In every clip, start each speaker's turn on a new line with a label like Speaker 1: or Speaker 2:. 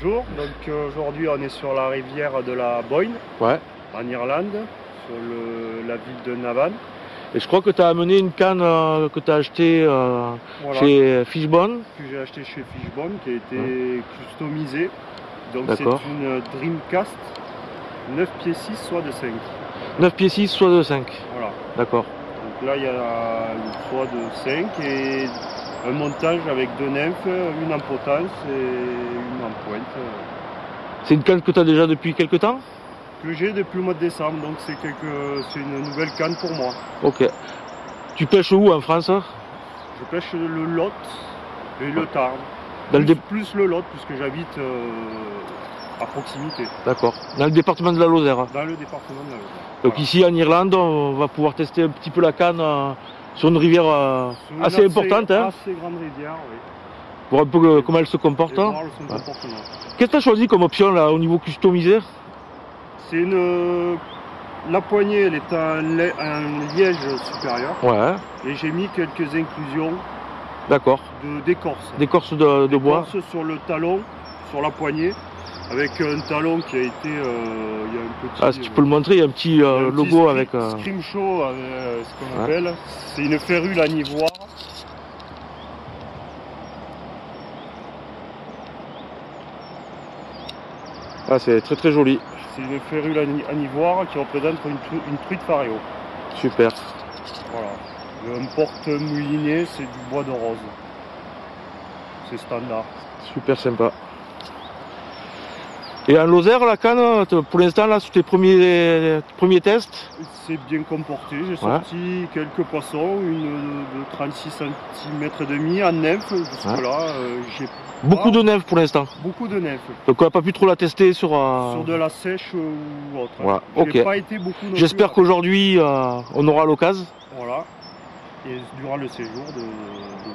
Speaker 1: Bonjour, donc aujourd'hui on est sur la rivière de la Boyne,
Speaker 2: Ouais.
Speaker 1: en Irlande, sur la ville de Navan.
Speaker 2: Et je crois que tu as amené une canne que tu as achetée
Speaker 1: Voilà,
Speaker 2: chez Fishbone.
Speaker 1: que j'ai acheté chez Fishbone, qui a été customisée. Donc c'est
Speaker 2: D'accord.
Speaker 1: une Dreamcast 9 pieds 6 soit de 5.
Speaker 2: 9 pieds 6 soit de 5.
Speaker 1: Voilà.
Speaker 2: D'accord.
Speaker 1: Donc là il y a une soit de 5 et un montage avec deux nymphes, une en potence et une en pointe.
Speaker 2: C'est une canne que tu as déjà depuis quelques temps?
Speaker 1: Que j'ai depuis le mois de décembre, donc c'est une nouvelle canne pour moi.
Speaker 2: Ok. Tu pêches où en France?
Speaker 1: Je pêche le Lot et le Tarn. Plus le Lot, puisque j'habite à proximité.
Speaker 2: D'accord. Dans le département de la Lozère.
Speaker 1: Dans le département de la Lozère.
Speaker 2: Donc
Speaker 1: voilà.
Speaker 2: Ici en Irlande, on va pouvoir tester un petit peu la canne sur une rivière assez importante.
Speaker 1: Assez grande rivière, oui.
Speaker 2: Pour un peu comment elle se comporte.
Speaker 1: Et voir son comportement.
Speaker 2: Qu'est-ce que tu as choisi comme option là au niveau customisé?
Speaker 1: C'est la poignée, elle est un liège supérieur.
Speaker 2: Ouais.
Speaker 1: Et j'ai mis quelques inclusions.
Speaker 2: D'accord.
Speaker 1: D'écorce.
Speaker 2: D'écorce de bois.
Speaker 1: D'écorce sur le talon, sur la poignée, avec un talon qui a été, il y a un petit.
Speaker 2: Ah, si tu peux le montrer, il y a un petit logo avec.
Speaker 1: Scrimshaw, ce qu'on appelle. C'est une férule à ivoire.
Speaker 2: Ah, c'est très très joli.
Speaker 1: C'est une férule en ivoire qui représente une truite faréo.
Speaker 2: Super.
Speaker 1: Voilà. Un porte-moulinet, c'est du bois de rose. C'est standard.
Speaker 2: Super sympa. Et en Lozère, la canne, pour l'instant, là, sur tes premiers tests?
Speaker 1: C'est bien comporté. J'ai sorti quelques poissons, une de 36 cm et demi en nymphe. Jusque-là, j'ai
Speaker 2: beaucoup de nymphes pour l'instant.
Speaker 1: Beaucoup de nymphes.
Speaker 2: Donc on n'a pas pu trop la tester sur
Speaker 1: de la sèche ou autre.
Speaker 2: Voilà. Ok.
Speaker 1: Pas été beaucoup.
Speaker 2: J'espère qu'aujourd'hui on aura l'occasion.
Speaker 1: Voilà. Et durant le séjour de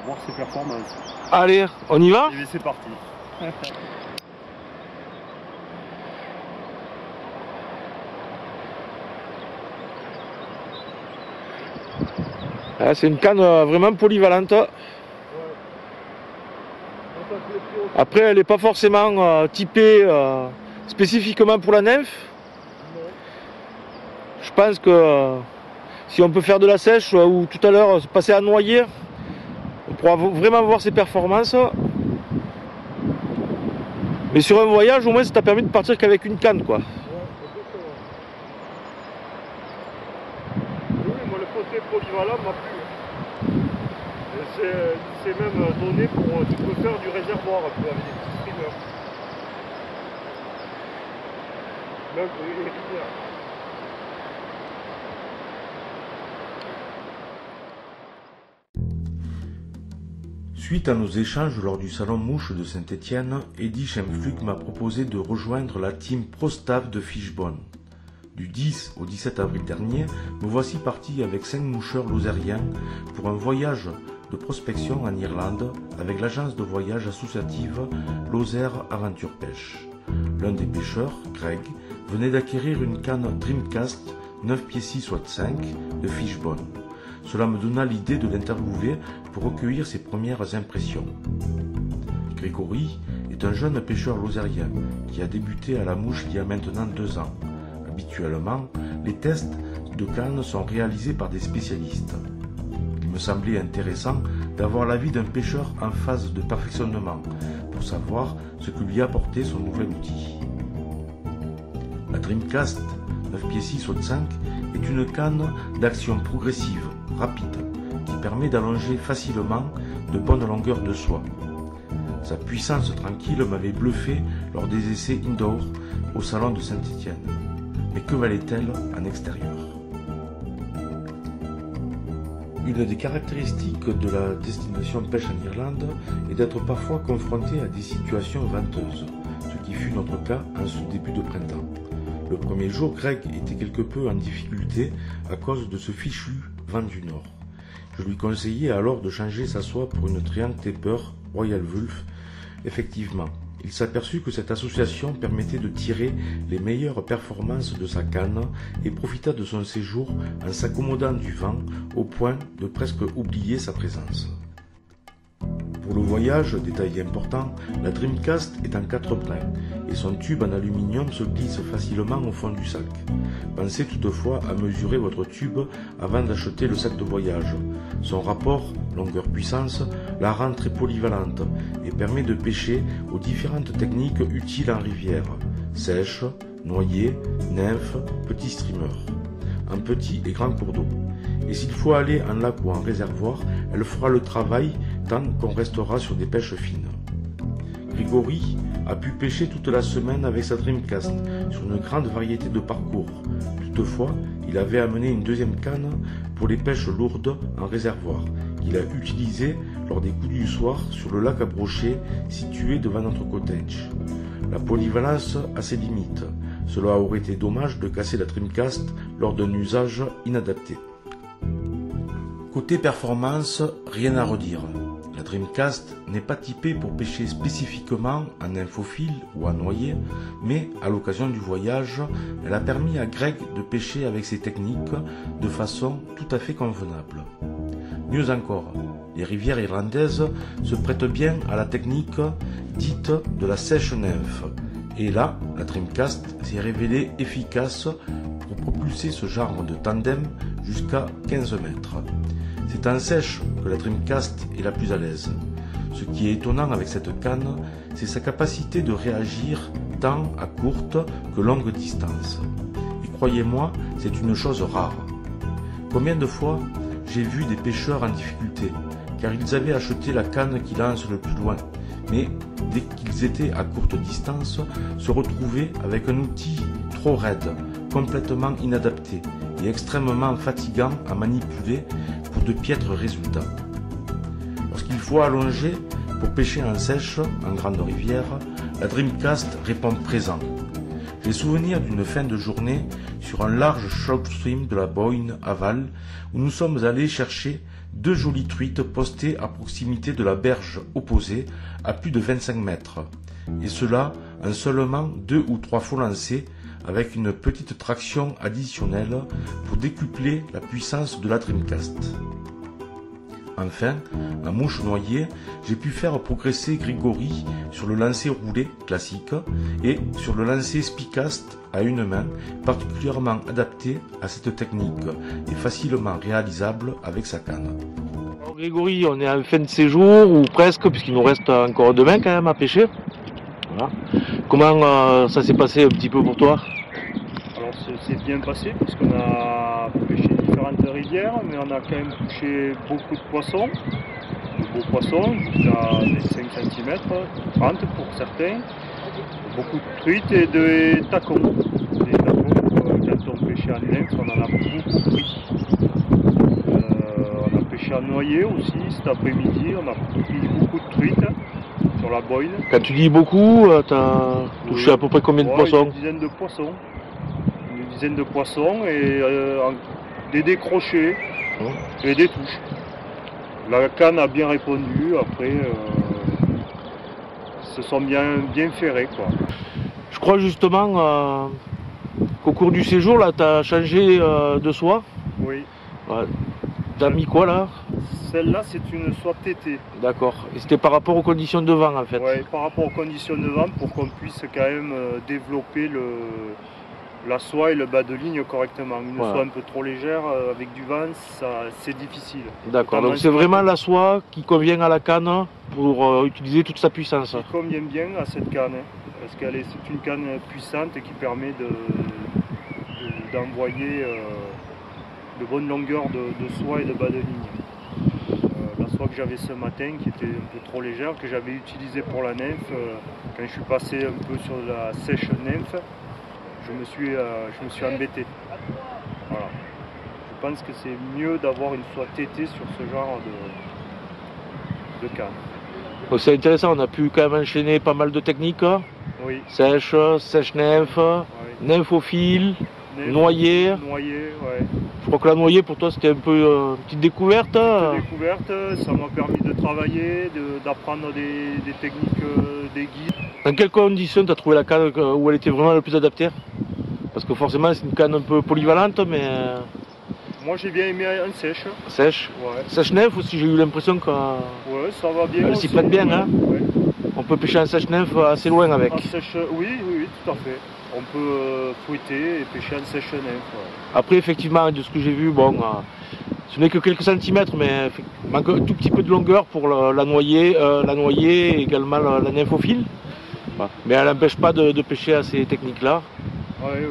Speaker 1: voir ses performances.
Speaker 2: Allez, on y va?
Speaker 1: Et c'est parti.
Speaker 2: C'est une canne vraiment polyvalente. Après, elle n'est pas forcément typée spécifiquement pour la nymphe. Je pense que si on peut faire de la sèche ou tout à l'heure passer à noyer, on pourra vraiment voir ses performances. Mais sur un voyage, au moins, ça t'a permis de partir qu'avec une canne, quoi.
Speaker 1: Oui, moi, le côté polyvalent m'a plu. C'est même donné pour. Tu peux faire du réservoir un peu avec des petits streamers. Même les rivières.
Speaker 3: Suite à nos échanges lors du salon Mouche de Saint-Étienne, Eddy Schempflug m'a proposé de rejoindre la team Pro-Staff de Fishbone. Du 10 au 17 avril dernier, me voici parti avec 5 moucheurs lozériens pour un voyage de prospection en Irlande avec l'agence de voyage associative Lozère Aventure Pêche. L'un des pêcheurs, Greg, venait d'acquérir une canne Dreamcast 9 pieds 6 soit 5 de Fishbone. Cela me donna l'idée de l'interviewer pour recueillir ses premières impressions. Grégory est un jeune pêcheur lozérien qui a débuté à la mouche il y a maintenant 2 ans. Habituellement, les tests de canne sont réalisés par des spécialistes. Il me semblait intéressant d'avoir l'avis d'un pêcheur en phase de perfectionnement pour savoir ce que lui apportait son nouvel outil. La Dreamcast 9 pieds 6 soit 5 est une canne d'action progressive, rapide, qui permet d'allonger facilement de bonnes longueurs de soie. Sa puissance tranquille m'avait bluffé lors des essais indoor au salon de Saint-Étienne. Mais que valait-elle en extérieur? Une des caractéristiques de la destination pêche en Irlande est d'être parfois confronté à des situations venteuses, ce qui fut notre cas en ce début de printemps. Le premier jour, Greg était quelque peu en difficulté à cause de ce fichu vent du nord. Je lui conseillais alors de changer sa soie pour une Triangle Taper Royal Wulff. Effectivement, il s'aperçut que cette association permettait de tirer les meilleures performances de sa canne et profita de son séjour en s'accommodant du vent au point de presque oublier sa présence. Pour Pour le voyage, détail important, la Dreamcast est en 4 brins et son tube en aluminium se glisse facilement au fond du sac. Pensez toutefois à mesurer votre tube avant d'acheter le sac de voyage. Son rapport longueur-puissance la rend très polyvalente et permet de pêcher aux différentes techniques utiles en rivière: sèche, noyer, nymphe, petit streamer, en petit et grand cours d'eau. Et s'il faut aller en lac ou en réservoir, elle fera le travail tant qu'on restera sur des pêches fines. Grégory a pu pêcher toute la semaine avec sa Dreamcast sur une grande variété de parcours. Toutefois, il avait amené une deuxième canne pour les pêches lourdes en réservoir, qu'il a utilisée lors des coups du soir sur le lac à brocher situé devant notre cottage. La polyvalence a ses limites. Cela aurait été dommage de casser la Dreamcast lors d'un usage inadapté. Côté performance, rien à redire. La Dreamcast n'est pas typée pour pêcher spécifiquement en nymphophile ou en noyer, mais à l'occasion du voyage, elle a permis à Greg de pêcher avec ses techniques de façon tout à fait convenable. Mieux encore, les rivières irlandaises se prêtent bien à la technique dite de la sèche nymphe, et là, la Dreamcast s'est révélée efficace pour propulser ce genre de tandem jusqu'à 15 mètres. C'est en sèche que la Dreamcast est la plus à l'aise. Ce qui est étonnant avec cette canne, c'est sa capacité de réagir tant à courte que longue distance. Et croyez-moi, c'est une chose rare. Combien de fois j'ai vu des pêcheurs en difficulté, car ils avaient acheté la canne qui lance le plus loin, mais dès qu'ils étaient à courte distance, se retrouvaient avec un outil trop raide, complètement inadapté et extrêmement fatigant à manipuler pour de piètres résultats. Lorsqu'il faut allonger pour pêcher en sèche, en grande rivière, la Dreamcast répond présent. J'ai souvenir d'une fin de journée sur un large shoalstream de la Boyne aval où nous sommes allés chercher 2 jolies truites postées à proximité de la berge opposée à plus de 25 mètres. Et cela en seulement 2 ou 3 faux lancers avec une petite traction additionnelle pour décupler la puissance de la Dreamcast. Enfin, en mouche noyée, j'ai pu faire progresser Grégory sur le lancer roulé classique et sur le lancer Spicast à une main, particulièrement adapté à cette technique et facilement réalisable avec sa canne.
Speaker 2: Alors Grégory, on est en fin de séjour, ou presque, puisqu'il nous reste encore demain quand même à pêcher. Voilà. Comment ça s'est passé un petit peu pour toi?
Speaker 1: Alors c'est bien passé parce qu'on a pêché différentes rivières, mais on a quand même touché beaucoup de poissons, de beaux poissons, jusqu'à des 5 cm, 30 pour certains, beaucoup de truites et de tacons. Des tacons, quand on pêchait en nymphe, on en a beaucoup pris. On a pêché en noyer aussi cet après-midi, on a pris beaucoup de truites sur la Boyne.
Speaker 2: Quand tu dis beaucoup, tu as touché à peu près combien de poissons?
Speaker 1: Une dizaine de poissons. Une dizaine de poissons et des décrochés et des touches. La canne a bien répondu, après se sont bien ferrés, quoi.
Speaker 2: Je crois justement qu'au cours du séjour, là, tu as changé de soie.
Speaker 1: Oui.
Speaker 2: Ouais. Tu as mis quoi là?
Speaker 1: Celle-là, c'est une soie TT.
Speaker 2: D'accord. Et c'était par rapport aux conditions de vent en fait?
Speaker 1: Oui, par rapport aux conditions de vent, pour qu'on puisse quand même développer la soie et le bas de ligne correctement. Une soie un peu trop légère, avec du vent, c'est difficile.
Speaker 2: D'accord, donc c'est vraiment la soie qui convient à la canne pour utiliser toute sa puissance.
Speaker 1: Qui convient bien à cette canne, parce que c'est une canne puissante qui permet d'envoyer de bonnes longueurs de soie et de bas de ligne. La soie que j'avais ce matin, qui était un peu trop légère, que j'avais utilisée pour la nymphe, quand je suis passé un peu sur la sèche nymphe, je me suis embêté. Voilà. Je pense que c'est mieux d'avoir une soie TT sur ce genre de canne.
Speaker 2: Donc c'est intéressant, on a pu quand même enchaîner pas mal de techniques.
Speaker 1: Oui.
Speaker 2: Sèche, sèche nymphe, oui. Nymphophile, noyer.
Speaker 1: Noyer, ouais.
Speaker 2: Je crois que la noyer pour toi c'était un peu une petite découverte.
Speaker 1: Une découverte, ça m'a permis de travailler, d'apprendre des techniques des guides.
Speaker 2: Dans quelles conditions tu as trouvé la canne où elle était vraiment le plus adaptée? Parce que forcément c'est une canne un peu polyvalente, mais
Speaker 1: Moi j'ai bien aimé en sèche.
Speaker 2: Sèche.
Speaker 1: Ouais.
Speaker 2: Sèche-nymphe aussi, j'ai eu l'impression que
Speaker 1: Ouais, ça va bien.
Speaker 2: elle s'y
Speaker 1: aussi,
Speaker 2: prête bien,
Speaker 1: ouais.
Speaker 2: hein.
Speaker 1: Ouais.
Speaker 2: On peut pêcher en sèche-nymphe assez loin avec.
Speaker 1: En sèche, oui, tout à fait. On peut fouetter et pêcher en sèche-nymphe. Ouais.
Speaker 2: Après, effectivement, de ce que j'ai vu, bon, ce n'est que quelques centimètres, mais il manque un tout petit peu de longueur pour la noyer et également la nymphophile. Voilà. Mais elle n'empêche pas de pêcher à ces techniques-là.
Speaker 1: Ouais,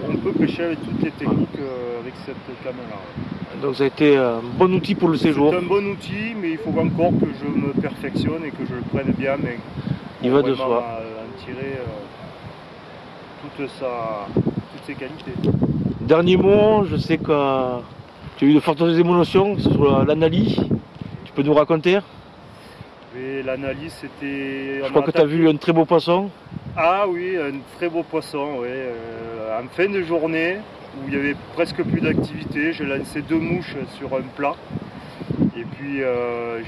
Speaker 1: on peut pêcher avec toutes les techniques avec cette canne-là. Ouais.
Speaker 2: Donc ça a été un bon outil pour le séjour.
Speaker 1: C'est un bon outil, mais il faut encore que je me perfectionne et que je le prenne bien. Mais
Speaker 2: il va de soi.
Speaker 1: En tirer toutes ses qualités.
Speaker 2: Dernier mot, je sais que tu as eu de fortes émotions sur l'analyse. Tu peux nous raconter?
Speaker 1: Et l'analyse, c'était...
Speaker 2: Je crois que tu as vu un très beau poisson.
Speaker 1: Ah oui, un très beau poisson, oui. En fin de journée, où il y avait presque plus d'activité, j'ai lancé 2 mouches sur un plat. Et puis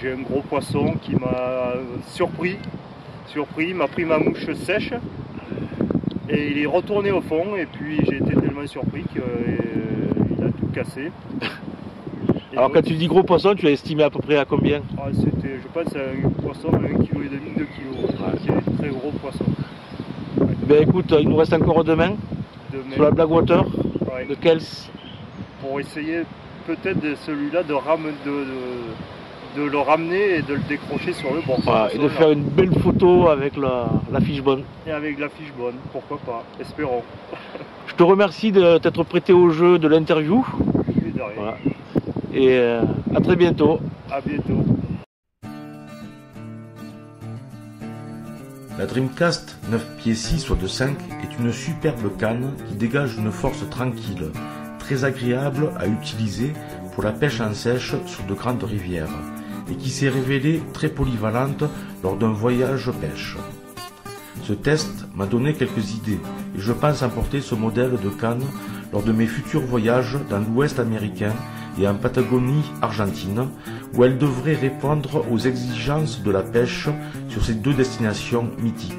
Speaker 1: j'ai un gros poisson qui m'a surpris. Il m'a pris ma mouche sèche. Et il est retourné au fond. Et puis j'ai été tellement surpris qu'il a tout cassé.
Speaker 2: Alors quand tu dis gros poisson, tu l'as estimé à peu près à combien?
Speaker 1: C'était, je pense, un poisson de 1,5 kg, 2 kg. C'est un très gros poisson.
Speaker 2: Ben écoute, il nous reste encore demain sur la Blackwater de Kels.
Speaker 1: Pour essayer peut-être de celui-là de le ramener et de le décrocher sur le bord.
Speaker 2: Voilà, et de faire une belle photo avec la Fishbone.
Speaker 1: Et avec la Fishbone, pourquoi pas, espérons.
Speaker 2: Je te remercie de t'être prêté au jeu de l'interview. Voilà. Et à très bientôt.
Speaker 1: À bientôt.
Speaker 3: La Dreamcast 9 pieds 6 soit de 5 est une superbe canne qui dégage une force tranquille, très agréable à utiliser pour la pêche en sèche sur de grandes rivières et qui s'est révélée très polyvalente lors d'un voyage pêche. Ce test m'a donné quelques idées et je pense emporter ce modèle de canne lors de mes futurs voyages dans l'Ouest américain et en Patagonie argentine, où elle devrait répondre aux exigences de la pêche sur ces 2 destinations mythiques.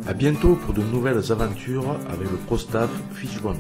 Speaker 3: A bientôt pour de nouvelles aventures avec le ProStaff Fishbone.